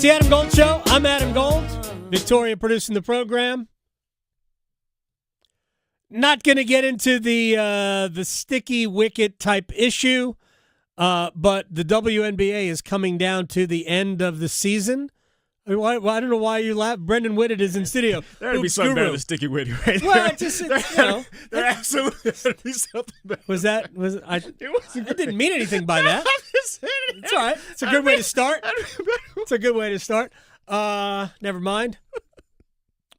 the Adam Gold Show. I'm Adam Gold. Victoria producing the program. Not going to get into the sticky wicket type issue, but the WNBA is coming down to the end of the season. I don't know why you laugh. Brendan Whitted is in studio. There'd be something better than sticky wicket right there. Well, there absolutely would be something better. I didn't mean anything by that. It's all right. It's a good way to start. Never mind.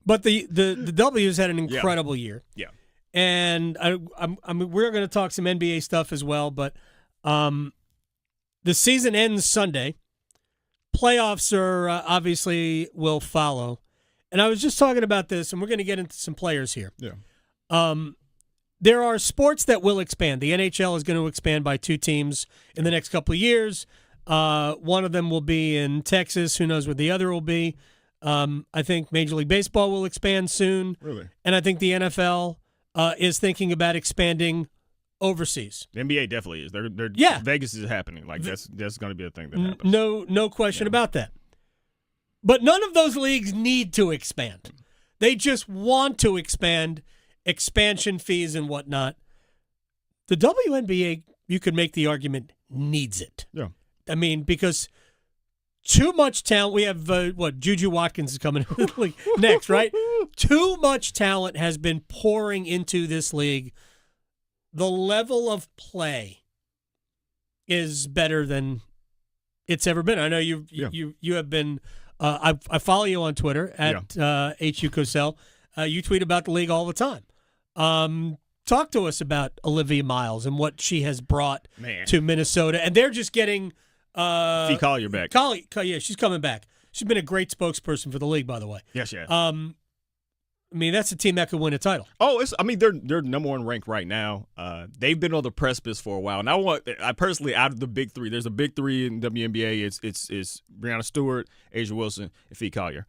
But the W's had an incredible year. Yeah. And we're going to talk some NBA stuff as well, but the season ends Sunday. Playoffs are obviously will follow. And I was just talking about this, and we're going to get into some players here. Yeah. There are sports that will expand. The NHL is going to expand by 2 teams in the next couple of years. One of them will be in Texas. Who knows where the other will be? I think Major League Baseball will expand soon. Really? And I think the NFL is thinking about expanding overseas. The NBA definitely is. Vegas is happening. Like that's going to be a thing that happens. No question about that. But none of those leagues need to expand. They just want to expand, expansion fees and whatnot. The WNBA, you could make the argument, needs it. Yeah. I mean, because too much talent. We have, Juju Watkins is coming into the league next, right? Too much talent has been pouring into this league. The level of play is better than it's ever been. I know you have been. I follow you on Twitter at HU Cosell. You tweet about the league all the time. Talk to us about Olivia Miles and what she has brought to Minnesota, and they're just getting. Fee Collier back. Yeah, she's coming back. She's been a great spokesperson for the league, by the way. Yes, yeah. I mean, that's a team that could win a title. Oh, they're number 1 ranked right now. They've been on the precipice for a while. And I personally, out of the big 3, there's a big 3 in WNBA. It's Breanna Stewart, Asia Wilson, and Fee Collier.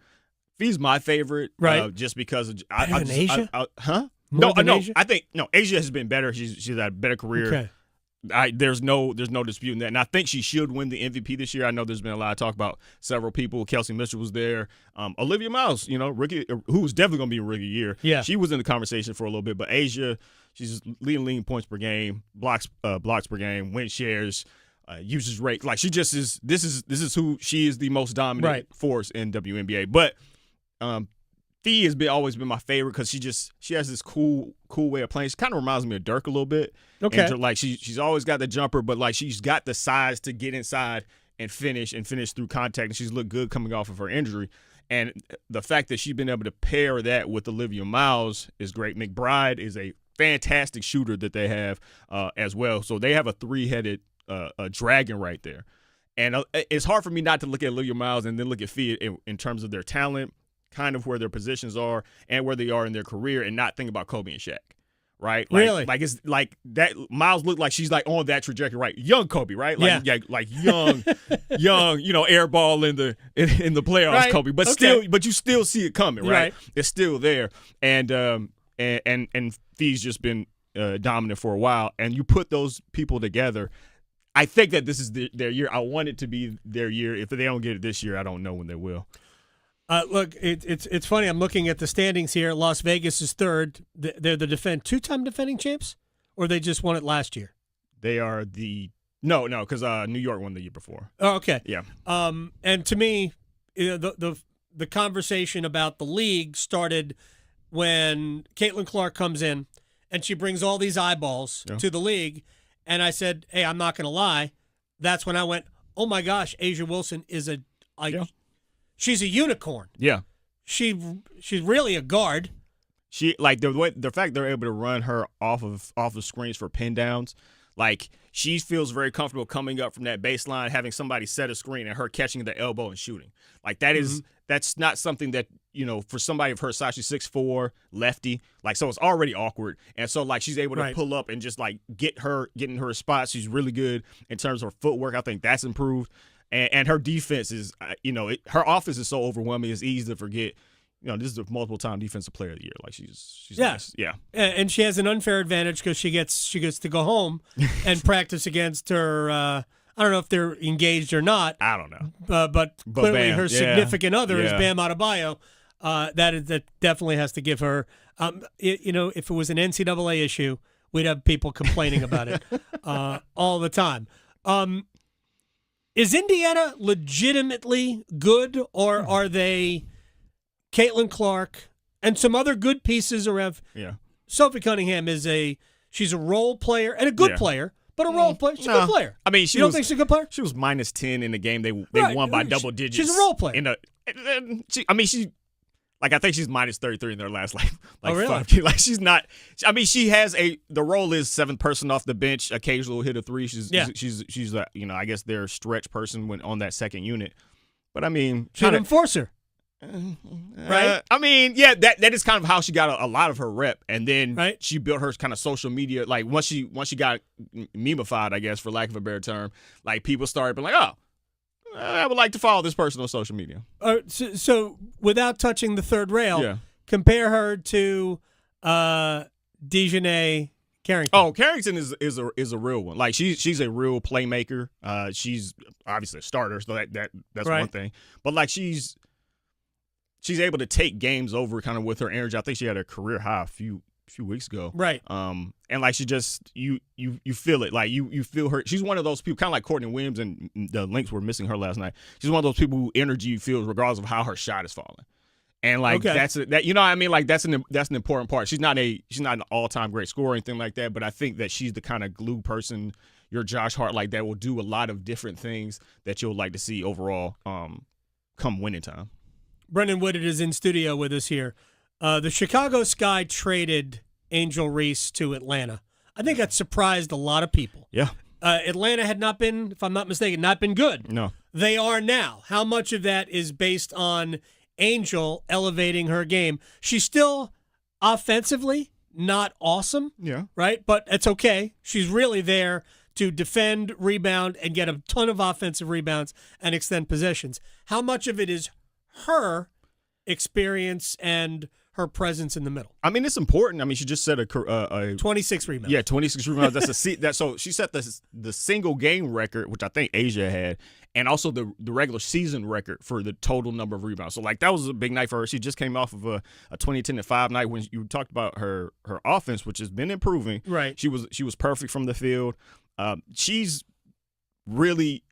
Fee's my favorite, right? Just because of Asia? No, Asia? I think Asia has been better. She's had a better career. Okay. There's no disputing that, and I think she should win the MVP this year. I know there's been a lot of talk about several people. Kelsey Mitchell was there. Olivia Miles, rookie, who's definitely going to be a rookie year. Yeah, she was in the conversation for a little bit. But Asia, she's leading points per game, blocks per game, win shares, usage rate. Like she just is. This is who she is, the most dominant force in WNBA. But Fee has always been my favorite because she has this cool way of playing. She kind of reminds me of Dirk a little bit. Okay. And like she's always got the jumper, but like she's got the size to get inside and finish through contact. And she's looked good coming off of her injury. And the fact that she's been able to pair that with Olivia Miles is great. McBride is a fantastic shooter that they have as well. So they have a 3-headed dragon right there. And it's hard for me not to look at Olivia Miles and then look at Fee in terms of their talent, kind of where their positions are and where they are in their career, and not think about Kobe and Shaq, right? Like, really? Like it's like that. Miles looked like she's like on that trajectory, right? Young Kobe, right? Like, like young, air ball in the playoffs, right. Kobe, but you still see it coming, right? It's still there, and Fee's just been dominant for a while, and you put those people together. I think that this is their year. I want it to be their year. If they don't get it this year, I don't know when they will. Look, it's funny. I'm looking at the standings here. Las Vegas is 3rd. They're the two-time defending champs, or they just won it last year? They are no, because New York won the year before. Oh, okay. Yeah. And to me, the conversation about the league started when Caitlin Clark comes in, and she brings all these eyeballs to the league. And I said, hey, I'm not going to lie. That's when I went, oh my gosh, Asia Wilson is she's a unicorn. Yeah. She's really a guard. She like the fact they're able to run her off of screens for pin downs. Like she feels very comfortable coming up from that baseline, having somebody set a screen and her catching the elbow and shooting. Like that's not something that, for somebody of her size, she's 6'4", lefty. Like, so it's already awkward. And so like she's able to pull up and just like get in her spot. She's really good in terms of her footwork. I think that's improved. And her defense is, her offense is so overwhelming. It's easy to forget. This is a multiple-time defensive player of the year. Like she's nice. Yeah. And she has an unfair advantage because she gets to go home and practice against her. I don't know if they're engaged or not. I don't know. But clearly Bam, her significant other is yeah. Bam Adebayo. That definitely has to give her. If it was an NCAA issue, we'd have people complaining about it all the time. Is Indiana legitimately good, or are they Caitlin Clark and some other good pieces around? Yeah. Sophie Cunningham she's a role player and a good player, but a role player. She's a good player. I mean, you don't think she's a good player? She was minus 10 in the game. They Right. won by double digits. She's a role player. I think she's minus 33 in their last Oh, really? 5 games. Like she's not. I mean, she has the role is seventh person off the bench. Occasionally will hit a three. She's I guess their stretch person when on that second unit. But I mean, She's an enforcer. Right? I mean, yeah, that is kind of how she got a lot of her rep, and then Right. she built her kind of social media. Like once she got memeified, I guess for lack of a better term, like people started being like, oh, I would like to follow this person on social media. So without touching the third rail, Yeah. compare her to Dejanay Carrington. Oh, Carrington is a real one. Like she's a real playmaker. She's obviously a starter, so that's Right. one thing. But like she's able to take games over kind of with her energy. I think she had a career high a few weeks ago. Right. And like she just you feel it. Like you feel her. She's one of those people, kind of like Courtney Williams, and the Lynx were missing her last night. She's one of those people who energy you feel regardless of how her shot is falling. And like that's you know what I mean? Like that's an important part. She's not an all-time great scorer or anything like that, but I think that she's the kind of glue person, your Josh Hart, like that will do a lot of different things that you'll like to see overall come winning time. Brendan Whitted is in studio with us here. The Chicago Sky traded Angel Reese to Atlanta. I think that surprised a lot of people. Yeah. Atlanta had not been, if I'm not mistaken, not been good. No. They are now. How much of that is based on Angel elevating her game? She's still offensively not awesome. Yeah. Right? But it's okay. She's really there to defend, rebound, and get a ton of offensive rebounds and extend possessions. How much of it is her experience and her presence in the middle? I mean, it's important. I mean, she just set a 26 rebounds. Yeah, 26 rebounds. So she set the single game record, which I think Asia had, and also the regular season record for the total number of rebounds. So like that was a big night for her. She just came off of a 20-10-5 night when you talked about her offense, which has been improving. Right. She was perfect from the field. She's really.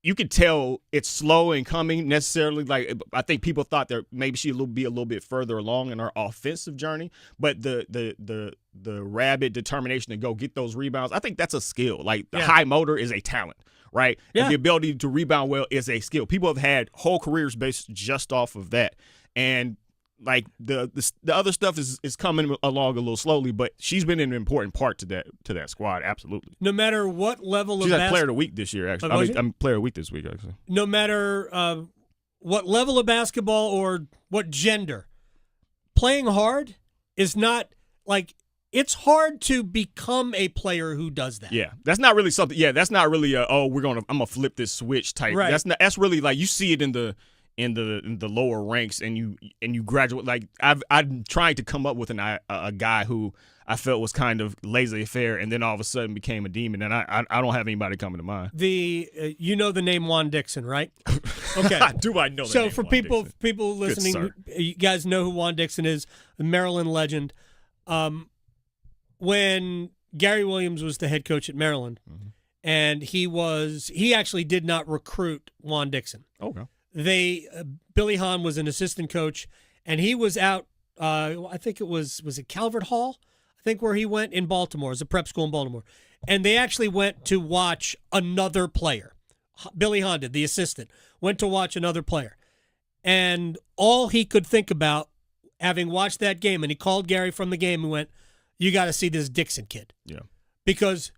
You could tell it's slow in coming necessarily. Like I think people thought that maybe she'll be a little bit further along in her offensive journey, but the rabid determination to go get those rebounds, I think that's a skill. Like the high motor is a talent, right? Yeah. And the ability to rebound well is a skill. People have had whole careers based just off of that, and like the other stuff is coming along a little slowly, but she's been an important part to that squad. Absolutely. No matter what level she's of had player of the week this year. Actually, I'm player of the week this week. Actually, no matter what level of basketball or what gender, playing hard is not like it's hard to become a player who does that. Yeah, that's not really something. Yeah, that's not really I'm gonna flip this switch type. Right. That's really like you see it in the lower ranks, and you graduate. Like I'm trying to come up with a guy who I felt was kind of laissez-faire, and then all of a sudden became a demon, and I don't have anybody coming to mind. You know the name Juan Dixon, right? Okay. Do I know the so name for Juan people Dixon? listening, you guys know who Juan Dixon is, the Maryland legend. When Gary Williams was the head coach at Maryland, and he actually did not recruit Juan Dixon. Okay. Billy Hahn was an assistant coach, and he was out. I think it was it Calvert Hall? I think where he went in Baltimore, as a prep school in Baltimore, and they actually went to watch another player. Billy Hahn did, the assistant, went to watch another player, and all he could think about, having watched that game, and he called Gary from the game and went, "You got to see this Dixon kid," because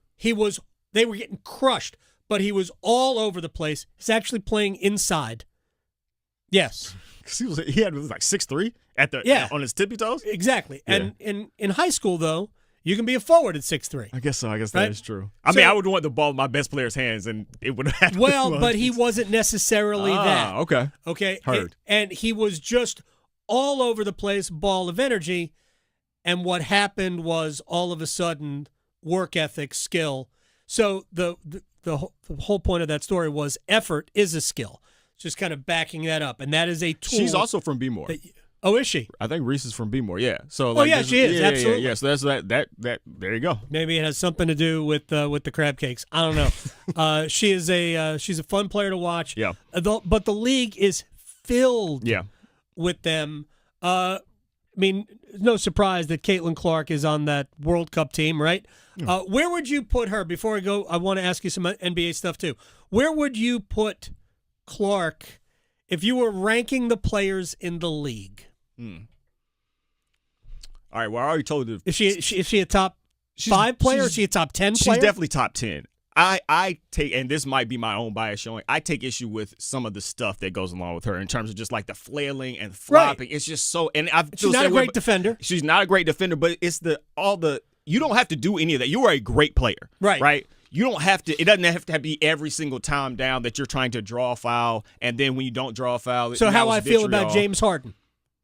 they were getting crushed, but he was all over the place. He's actually playing inside. Yes, he had like 6'3" on his tippy toes. Exactly. Yeah. And in high school though, you can be a forward at 6'3". I guess so. I guess right? that is true. I mean, I would want the ball in my best player's hands, and it would have. Well, but he wasn't necessarily that. Okay. Okay. Heard. And he was just all over the place, ball of energy. And what happened was all of a sudden work ethic, skill. So the the whole point of that story was effort is a skill. Just kind of backing that up, and that is a tool. She's also from B-More. Oh, is she? I think Reese is from B-More. Yeah. So she is. Absolutely. Yeah. So that's that. There you go. Maybe it has something to do with the crab cakes. I don't know. She's a fun player to watch. Yeah. But the league is filled. Yeah. With them. I mean, no surprise that Caitlin Clark is on that World Cup team, right? Yeah. Where would you put her? Before I go, I want to ask you some NBA stuff too. Where would you put Clark if you were ranking the players in the league? All right. Well, I already told you. Is she a top 5 player? Is she a top 10 player? She's definitely top 10. I take, and this might be my own bias showing, I take issue with some of the stuff that goes along with her in terms of just like the flailing and flopping. Right. It's just so, and she's not a great defender. She's not a great defender, but it's you don't have to do any of that. You are a great player. Right. Right. You don't have to, it doesn't have to be every single time down that you're trying to draw a foul, and then when you don't draw a foul. So how I feel about James Harden.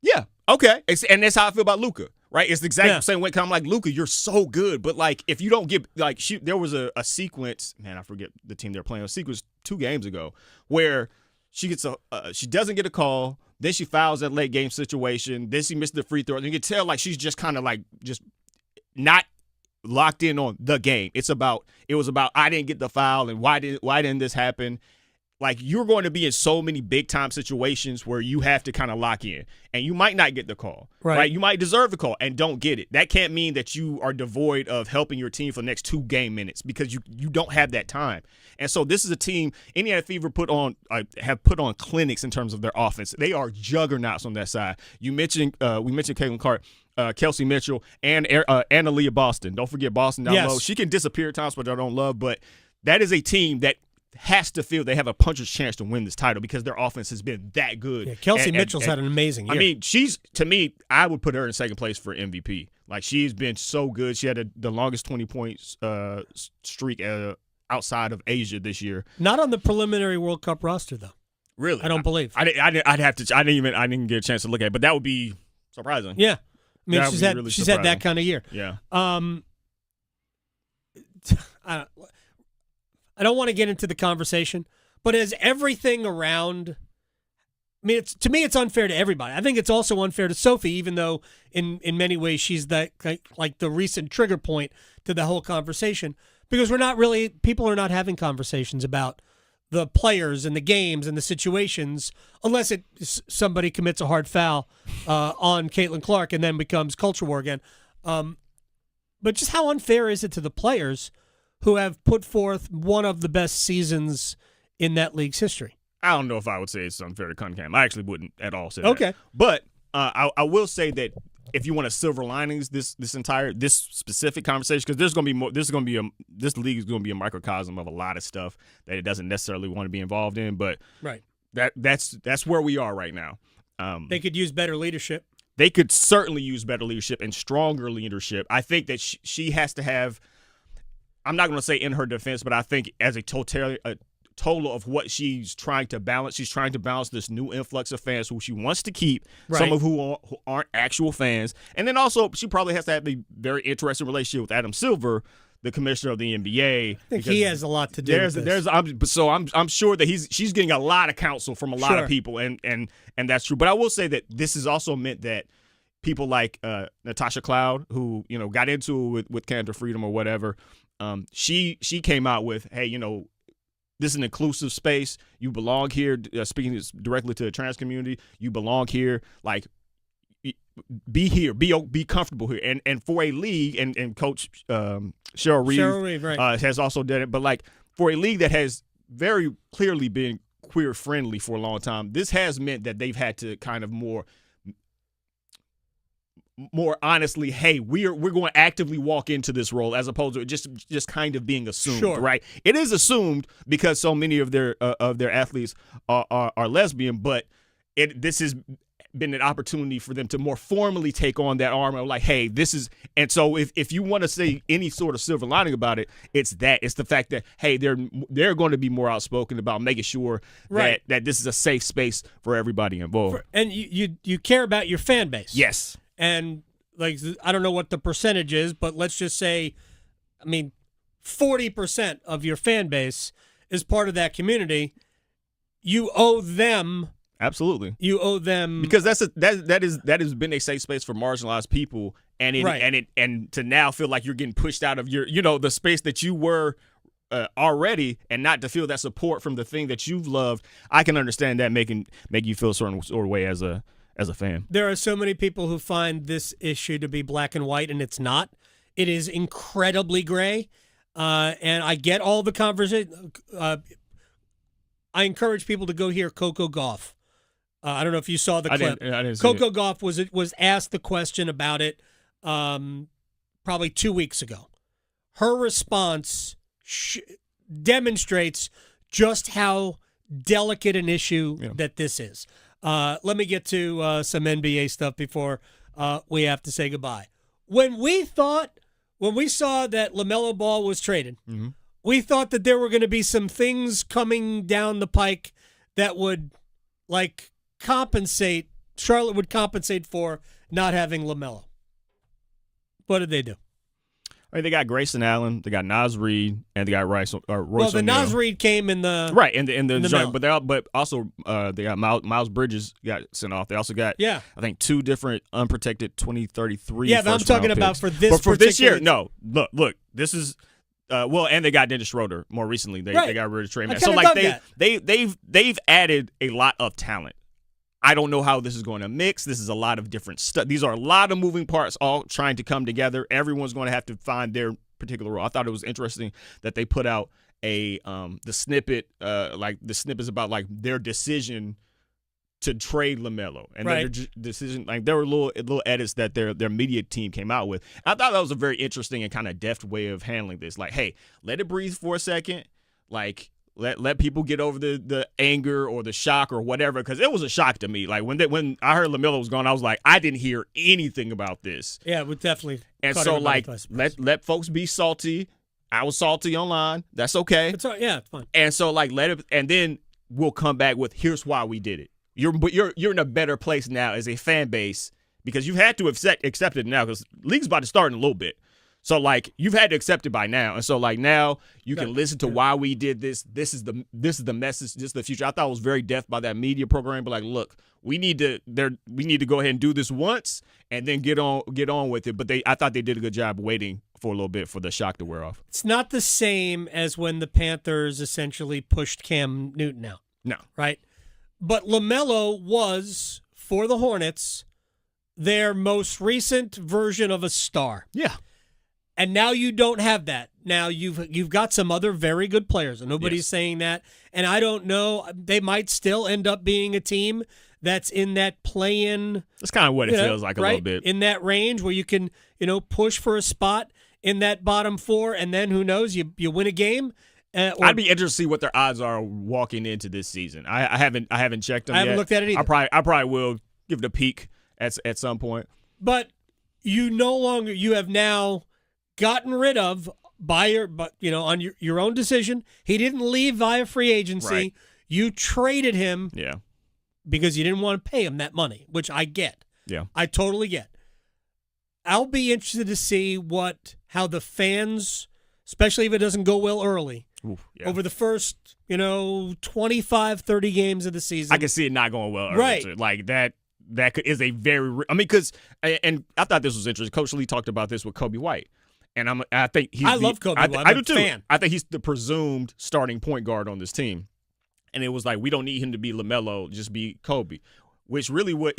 Yeah. Okay. And that's how I feel about Luka. Right, it's the exact same way. I'm like, Luka, you're so good, but like, if you don't get like, there was a sequence. Man, I forget the team they're playing. A sequence 2 games ago where she gets she doesn't get a call, then she fouls that late game situation, then she missed the free throw. And you can tell like she's just kind of like just not locked in on the game. It was about I didn't get the foul and why didn't this happen? Like, you're going to be in so many big-time situations where you have to kind of lock in, and you might not get the call. Right? You might deserve the call and don't get it. That can't mean that you are devoid of helping your team for the next 2 game minutes because you don't have that time. And so this is a team Indiana Fever have put on clinics in terms of their offense. They are juggernauts on that side. We mentioned Caitlin Clark. Kelsey Mitchell, and Aaliyah Boston. Don't forget Boston down low. She can disappear at times, which I don't love, but that is a team that has to feel they have a puncher's chance to win this title because their offense has been that good. Yeah, Kelsey Mitchell's had an amazing year. I mean, I would put her in second place for MVP. Like, she's been so good. She had the longest 20-point streak outside of Asia this year. Not on the preliminary World Cup roster, though. Really? I don't believe. I didn't get a chance to look at it, but that would be surprising. Yeah. I mean, she's had that kind of year. Yeah. I don't want to get into the conversation, but as everything around, I mean, to me, it's unfair to everybody. I think it's also unfair to Sophie, even though in many ways she's that like the recent trigger point to the whole conversation, because people are not having conversations about the players and the games and the situations unless somebody commits a hard foul on Caitlin Clark and then becomes culture war again. But just how unfair is it to the players who have put forth one of the best seasons in that league's history? I don't know if I would say it's unfair to Cunningham. I actually wouldn't at all say that. But I will say that if you want a silver linings this specific conversation, because there's going to be more. This league is going to be a microcosm of a lot of stuff that it doesn't necessarily want to be involved in. But right, that's where we are right now. They could use better leadership. They could certainly use better leadership and stronger leadership. I think that she has to have. I'm not going to say in her defense, but I think as a total of what she's trying to balance. She's trying to balance this new influx of fans who she wants to keep, some of who aren't actual fans. And then also she probably has to have a very interesting relationship with Adam Silver, the commissioner of the NBA. I think he has a lot to do with this. I'm sure that she's getting a lot of counsel from a lot of people, and that's true. But I will say that this has also meant that people like Natasha Cloud, who got into it with Cantor Freedom or whatever, she came out with, hey, this is an inclusive space. You belong here. Speaking directly to the trans community, you belong here. Like, be here. Be comfortable here. And for a league, and Coach Cheryl Reeve right. Has also done it. But like for a league that has very clearly been queer friendly for a long time, this has meant that they've had to kind of more honestly, hey, we're going to actively walk into this role as opposed to it just kind of being assumed, right? It is assumed because so many of their athletes are lesbian, but this has been an opportunity for them to more formally take on that armor of like, hey, this is, and so if you want to say any sort of silver lining about it, it's the fact that, hey, they're going to be more outspoken about making sure that this is a safe space for everybody involved. And you care about your fan base. Yes. And, like, I don't know what the percentage is, but let's just say, I mean, 40% of your fan base is part of that community, you owe them. Absolutely. You owe them, because that has been a safe space for marginalized people, and to now feel like you're getting pushed out of your the space that you were already, and not to feel that support from the thing that you've loved. I can understand that make you feel a certain sort of way as a fan. There are so many people who find this issue to be black and white, and it's not. It is incredibly gray, and I get all the conversation. I encourage people to go hear Coco Gauff. I don't know if you saw the clip. I didn't see Coco it. Gauff was asked the question about it probably 2 weeks ago. Her response demonstrates just how delicate an issue that this is. Let me get to some NBA stuff before we have to say goodbye. When we saw that LaMelo Ball was traded, we thought that there were going to be some things coming down the pike that would compensate. Charlotte would compensate for not having LaMelo. What did they do? I mean, they got Grayson Allen, they got Naz Reid, and they got Royce Well, the O'Neal. Naz Reid came in the in the joint, but also they got Miles Bridges got sent off. They also got I think 2 different unprotected 2033. Yeah, but I'm talking about for this. But for this year, no. Look, this is. And they got Dennis Schroeder more recently. They got rid of Trey Mann. So they've added a lot of talent. I don't know how this is going to mix. This is a lot of different stuff. These are a lot of moving parts all trying to come together. Everyone's going to have to find their particular role. I thought it was interesting that they put out the snippet, the snippets about their decision to trade LaMelo, and their decision, there were little edits that their media team came out with. I thought that was a very interesting and kind of deft way of handling this. Hey, let it breathe for a second. Let people get over the anger or the shock or whatever, because it was a shock to me. When I heard LaMelo was gone, I was like, I didn't hear anything about this. Yeah, it would definitely. And so let folks be salty. I was salty online. That's okay. It's fine. And so let it, and then we'll come back with here's why we did it. You're in a better place now as a fan base, because you've had to accept it now, because league's about to start in a little bit. So you've had to accept it by now, and so now you can listen to why we did this. This is the message. This is the future. I thought it was very deft by that media program. But look, we need to go ahead and do this once, and then get on with it. But I thought they did a good job waiting for a little bit for the shock to wear off. It's not the same as when the Panthers essentially pushed Cam Newton out. No, right? But LaMelo was, for the Hornets, their most recent version of a star. Yeah. And now you don't have that. Now you've got some other very good players, and nobody's saying that. And I don't know, they might still end up being a team that's in that play-in. That's kind of what it feels like a little bit. In that range where you can, push for a spot in that bottom 4, and then who knows, you win a game. I'd be interested to see what their odds are walking into this season. I haven't checked them yet. I haven't looked at it either. I probably will give it a peek at some point. But you have now gotten rid of on your own decision. He didn't leave via free agency. Right. You traded him because you didn't want to pay him that money, which I get. Yeah. I totally get. I'll be interested to see how the fans, especially if it doesn't go well early, over the first, 25, 30 games of the season. I can see it not going well early. Right. Too. That is a very, because, and I thought this was interesting. Coach Lee talked about this with Kobe White. And I think I love Kobe White. I do too. Fan. I think he's the presumed starting point guard on this team. And it was we don't need him to be LaMelo, just be Kobe. Which really what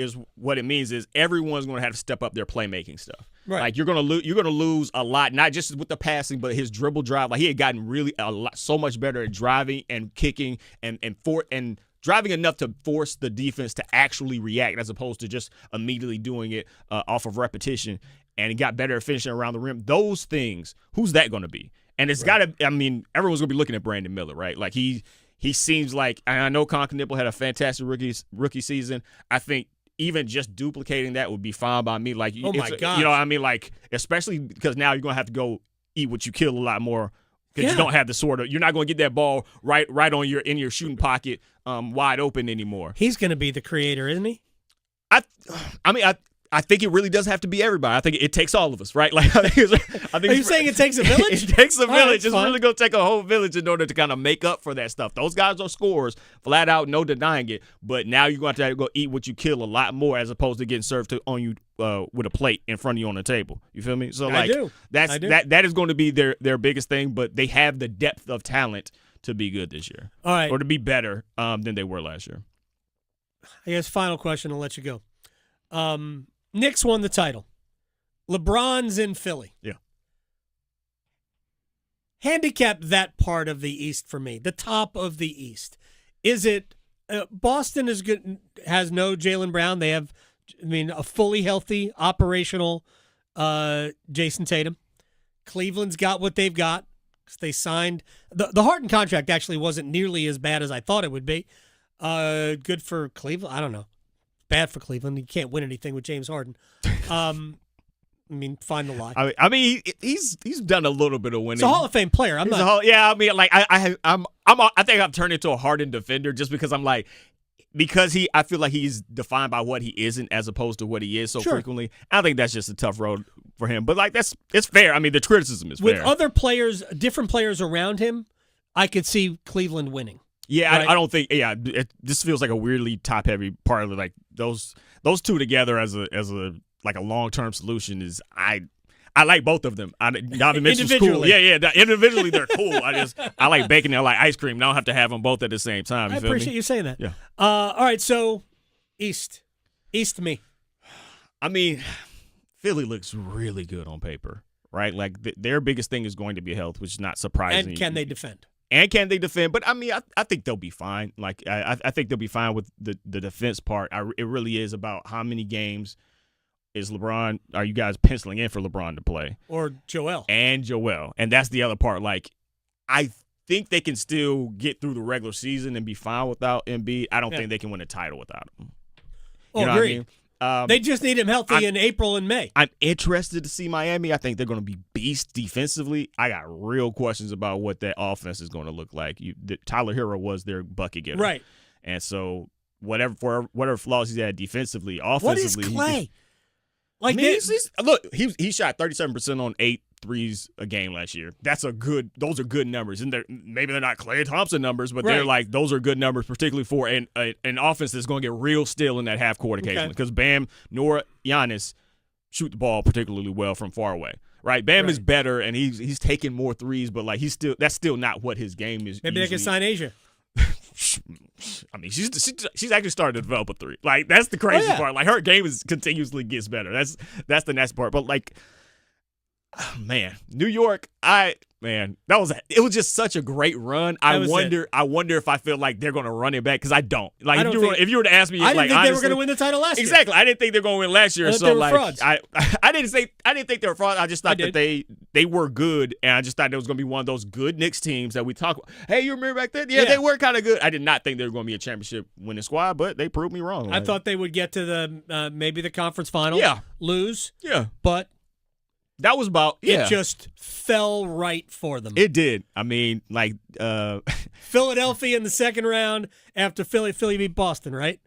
it means is everyone's going to have to step up their playmaking stuff. Right. You're going to lose a lot, not just with the passing, but his dribble drive. He had gotten really so much better at driving and kicking and driving enough to force the defense to actually react, as opposed to just immediately doing it off of repetition. And he got better at finishing around the rim. Those things, who's that going to be? And it's got to, everyone's going to be looking at Brandon Miller, right? He seems like, and I know Conker Nipple had a fantastic rookie season. I think even just duplicating that would be fine by me. Oh my God. You know what I mean? Especially because now you're going to have to go eat what you kill a lot more, because you don't have you're not going to get that ball right in your shooting pocket wide open anymore. He's going to be the creator, isn't he? I I think it really does have to be everybody. I think it takes all of us, right? Like I think Are you saying it takes a village? It takes a All right, village. It's fine. really going to take a whole village in order to kind of make up for that stuff. Those guys are scorers, flat out, no denying it. But now you're going to have to go eat what you kill a lot more as opposed to getting served on you with a plate in front of you on the table. You feel me? So like that is going to be their biggest thing. But they have the depth of talent to be good this year, all right, or to be better than they were last year. I guess final question. I'll let you go. Knicks won the title. LeBron's in Philly. Yeah. Handicap that part of the East for me, the top of the East. Is it Boston is good? Has no Jaylen Brown. They have, a fully healthy, operational Jason Tatum. Cleveland's got what they've got. They signed the Harden contract. Actually, wasn't nearly as bad as I thought it would be. Good for Cleveland. I don't know. Bad for Cleveland. You can't win anything with James Harden. Find the lie. He's done a little bit of winning. He's a Hall of Fame player. I think I've turned into a Harden defender just because I'm like, I feel like he's defined by what he isn't as opposed to what he is so frequently. I think that's just a tough road for him. But it's fair. The criticism is fair. With other players, different players around him, I could see Cleveland winning. Yeah, right? I don't think. Yeah, this feels like a weirdly top heavy part of it. Like those two together as a long-term solution is I like both of them. Individually, cool. Yeah. Individually, they're cool. I like bacon and I like ice cream. I don't have to have them both at the same time. I appreciate you saying that. Yeah. All right. So East me. Philly looks really good on paper, right? Like their biggest thing is going to be health, which is not surprising. And can they defend? But I think they'll be fine. Like I think they'll be fine with the defense part. It really is about how many games are you guys penciling in for LeBron to play? Or Joel. And that's the other part. Like, I think they can still get through the regular season and be fine without Embiid. I don't think they can win a title without him. You know agreed. What I mean? They just need him healthy in April and May. I'm interested to see Miami. I think they're going to be beasts defensively. I got real questions about what that offense is going to look like. Tyler Hero was their bucket getter. Right. And so whatever flaws he's had defensively, offensively. What is Clay? He shot 37% on 8 threes a game last year. Those are good numbers. And maybe they're not Klay Thompson numbers, but they're like, those are good numbers, particularly for an offense that's going to get real still in that half court occasionally. Because Bam, Nora, Giannis shoot the ball particularly well from far away. Right? Bam is better and he's taking more threes, but like that's still not what his game is. Maybe they can sign Asia. She's actually started to develop a three. Like that's the crazy part. Like her game continuously gets better. That's the nasty part. But like, New York, it was just such a great run. I wonder if I feel like they're going to run it back because I don't. Like if you were to ask me, I didn't think honestly, they were going to win the title last year. Exactly, I didn't think they were going to win last year. So they were like, frauds. I didn't think they were frauds. I just thought that they were good, and I just thought there was going to be one of those good Knicks teams that we talk about. Hey, you remember back then? Yeah, they were kind of good. I did not think they were going to be a championship winning squad, but they proved me wrong. I thought they would get to the maybe the conference final. Lose. Yeah, but. That was about It just fell right for them. It did. Philadelphia in the second round after Philly beat Boston, right?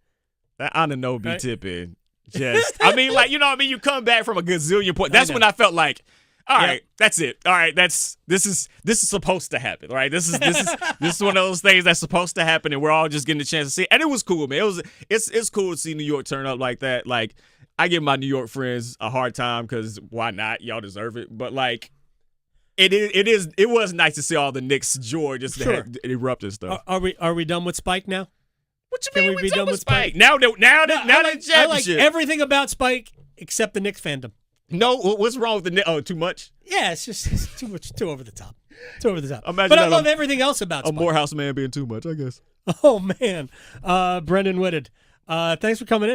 That Anunoby tip in. Just you come back from a gazillion points. That's when I felt like, all right, that's it. All right, this is supposed to happen. Right? This is one of those things that's supposed to happen, and we're all just getting a chance to see it. And it was cool, man. It's cool to see New York turn up like that. Like, I give my New York friends a hard time because why not? Y'all deserve it. But like, it was nice to see all the Knicks joy just erupt and stuff. Are we done with Spike now? What you mean we done with Spike? Now the championship. I like everything about Spike except the Knicks fandom. No, what's wrong with the Knicks? Oh, too much? Yeah, it's too much, too over the top. Too over the top. Imagine but I love everything else about Spike. A Morehouse man being too much, I guess. Oh man, Brendan Whitted. Thanks for coming in, man.